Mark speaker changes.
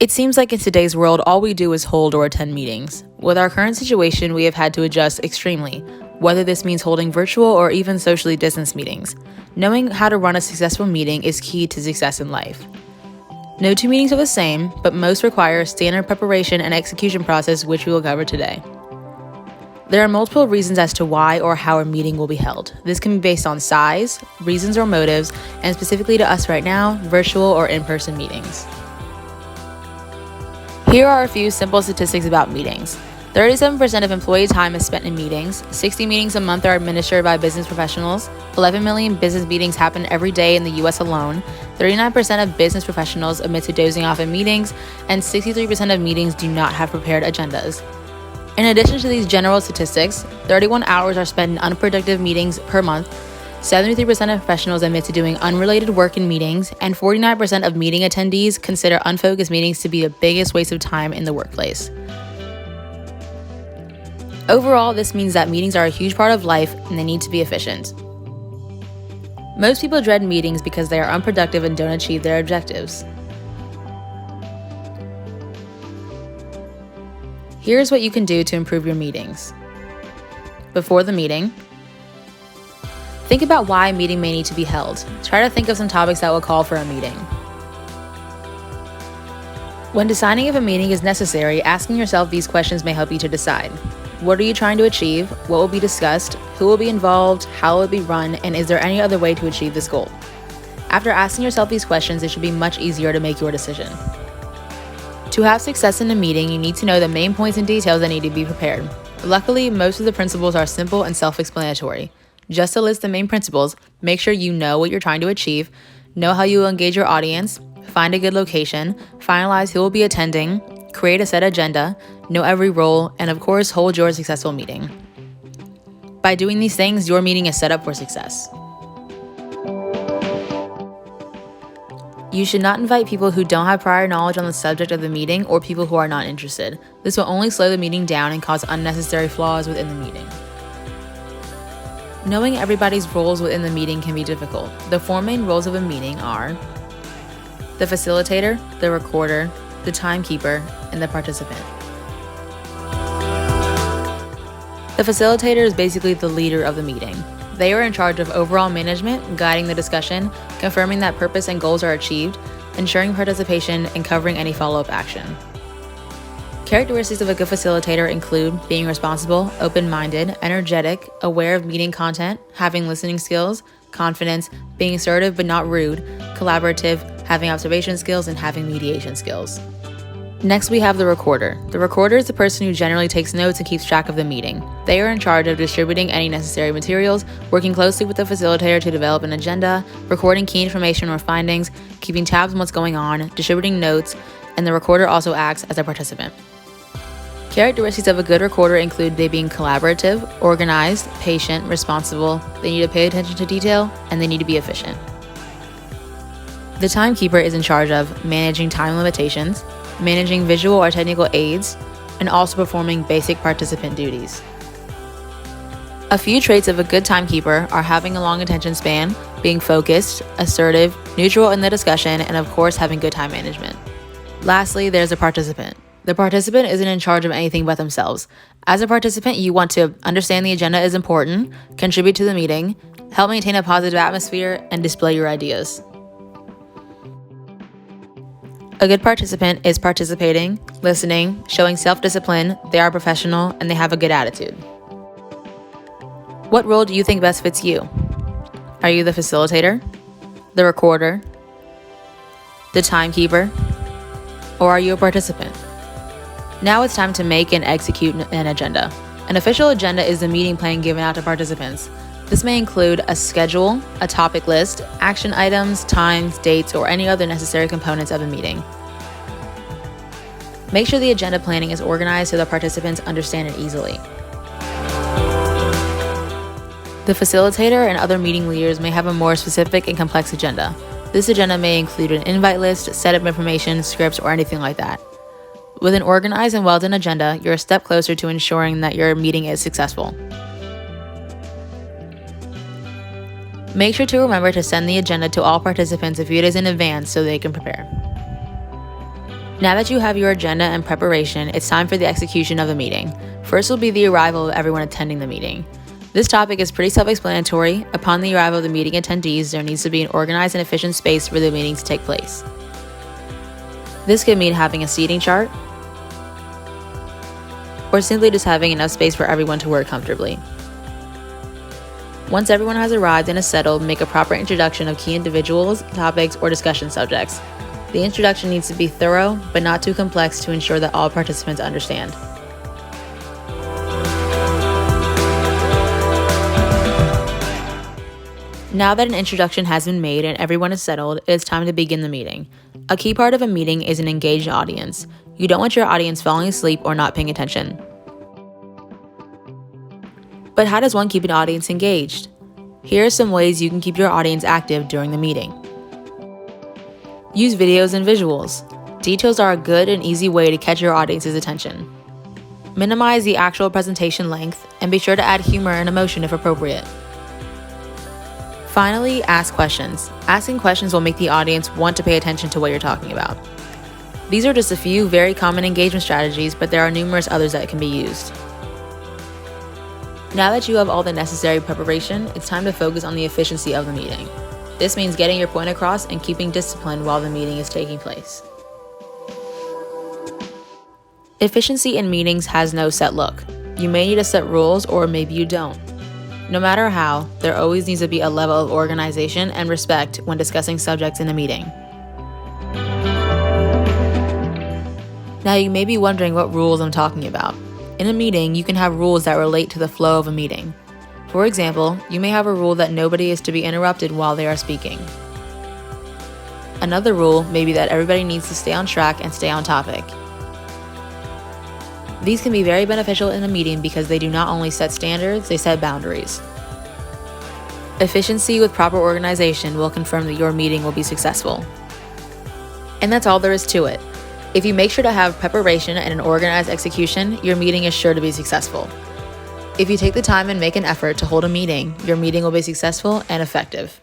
Speaker 1: It seems like in today's world, all we do is hold or attend meetings. With our current situation, we have had to adjust extremely, whether this means holding virtual or even socially distanced meetings. Knowing how to run a successful meeting is key to success in life. No two meetings are the same, but most require a standard preparation and execution process, which we will cover today. There are multiple reasons as to why or how a meeting will be held. This can be based on size, reasons or motives, and specifically to us right now, virtual or in-person meetings. Here are a few simple statistics about meetings. 37% of employee time is spent in meetings, 60 meetings a month are administered by business professionals, 11 million business meetings happen every day in the US alone, 39% of business professionals admit to dozing off in meetings, and 63% of meetings do not have prepared agendas. In addition to these general statistics, 31 hours are spent in unproductive meetings per month, 73% of professionals admit to doing unrelated work in meetings, and 49% of meeting attendees consider unfocused meetings to be the biggest waste of time in the workplace. Overall, this means that meetings are a huge part of life and they need to be efficient. Most people dread meetings because they are unproductive and don't achieve their objectives. Here's what you can do to improve your meetings. Before the meeting, think about why a meeting may need to be held. Try to think of some topics that will call for a meeting. When deciding if a meeting is necessary, asking yourself these questions may help you to decide. What are you trying to achieve? What will be discussed? Who will be involved? How will it be run? And is there any other way to achieve this goal? After asking yourself these questions, it should be much easier to make your decision. To have success in a meeting, you need to know the main points and details that need to be prepared. Luckily, most of the principles are simple and self-explanatory. Just to list the main principles, make sure you know what you're trying to achieve, know how you will engage your audience, find a good location, finalize who will be attending, create a set agenda, know every role, and of course, hold your successful meeting. By doing these things, your meeting is set up for success. You should not invite people who don't have prior knowledge on the subject of the meeting or people who are not interested. This will only slow the meeting down and cause unnecessary flaws within the meeting. Knowing everybody's roles within the meeting can be difficult. The four main roles of a meeting are the facilitator, the recorder, the timekeeper, and the participant. The facilitator is basically the leader of the meeting. They are in charge of overall management, guiding the discussion, confirming that purpose and goals are achieved, ensuring participation, and covering any follow-up action. Characteristics of a good facilitator include being responsible, open-minded, energetic, aware of meeting content, having listening skills, confidence, being assertive but not rude, collaborative, having observation skills, and having mediation skills. Next, we have the recorder. The recorder is the person who generally takes notes and keeps track of the meeting. They are in charge of distributing any necessary materials, working closely with the facilitator to develop an agenda, recording key information or findings, keeping tabs on what's going on, distributing notes, and the recorder also acts as a participant. Characteristics of a good recorder include they being collaborative, organized, patient, responsible, they need to pay attention to detail, and they need to be efficient. The timekeeper is in charge of managing time limitations, managing visual or technical aids, and also performing basic participant duties. A few traits of a good timekeeper are having a long attention span, being focused, assertive, neutral in the discussion, and of course having good time management. Lastly, there's a participant. The participant isn't in charge of anything but themselves. As a participant, you want to understand the agenda is important, contribute to the meeting, help maintain a positive atmosphere, and display your ideas. A good participant is participating, listening, showing self-discipline, they are professional, and they have a good attitude. What role do you think best fits you? Are you the facilitator, the recorder, the timekeeper, or are you a participant? Now it's time to make and execute an agenda. An official agenda is the meeting plan given out to participants. This may include a schedule, a topic list, action items, times, dates, or any other necessary components of a meeting. Make sure the agenda planning is organized so the participants understand it easily. The facilitator and other meeting leaders may have a more specific and complex agenda. This agenda may include an invite list, setup information, scripts, or anything like that. With an organized and well-done agenda, you're a step closer to ensuring that your meeting is successful. Make sure to remember to send the agenda to all participants a few days in advance so they can prepare. Now that you have your agenda and preparation, it's time for the execution of the meeting. First will be the arrival of everyone attending the meeting. This topic is pretty self-explanatory. Upon the arrival of the meeting attendees, there needs to be an organized and efficient space for the meeting to take place. This could mean having a seating chart, or simply just having enough space for everyone to work comfortably. Once everyone has arrived and is settled, make a proper introduction of key individuals, topics, or discussion subjects. The introduction needs to be thorough, but not too complex to ensure that all participants understand. Now that an introduction has been made and everyone is settled, it is time to begin the meeting. A key part of a meeting is an engaged audience. You don't want your audience falling asleep or not paying attention. But how does one keep an audience engaged? Here are some ways you can keep your audience active during the meeting. Use videos and visuals. Details are a good and easy way to catch your audience's attention. Minimize the actual presentation length and be sure to add humor and emotion if appropriate. Finally, ask questions. Asking questions will make the audience want to pay attention to what you're talking about. These are just a few very common engagement strategies, but there are numerous others that can be used. Now that you have all the necessary preparation, it's time to focus on the efficiency of the meeting. This means getting your point across and keeping discipline while the meeting is taking place. Efficiency in meetings has no set look. You may need to set rules, or maybe you don't. No matter how, there always needs to be a level of organization and respect when discussing subjects in a meeting. Now you may be wondering what rules I'm talking about. In a meeting, you can have rules that relate to the flow of a meeting. For example, you may have a rule that nobody is to be interrupted while they are speaking. Another rule may be that everybody needs to stay on track and stay on topic. These can be very beneficial in a meeting because they do not only set standards, they set boundaries. Efficiency with proper organization will confirm that your meeting will be successful. And that's all there is to it. If you make sure to have preparation and an organized execution, your meeting is sure to be successful. If you take the time and make an effort to hold a meeting, your meeting will be successful and effective.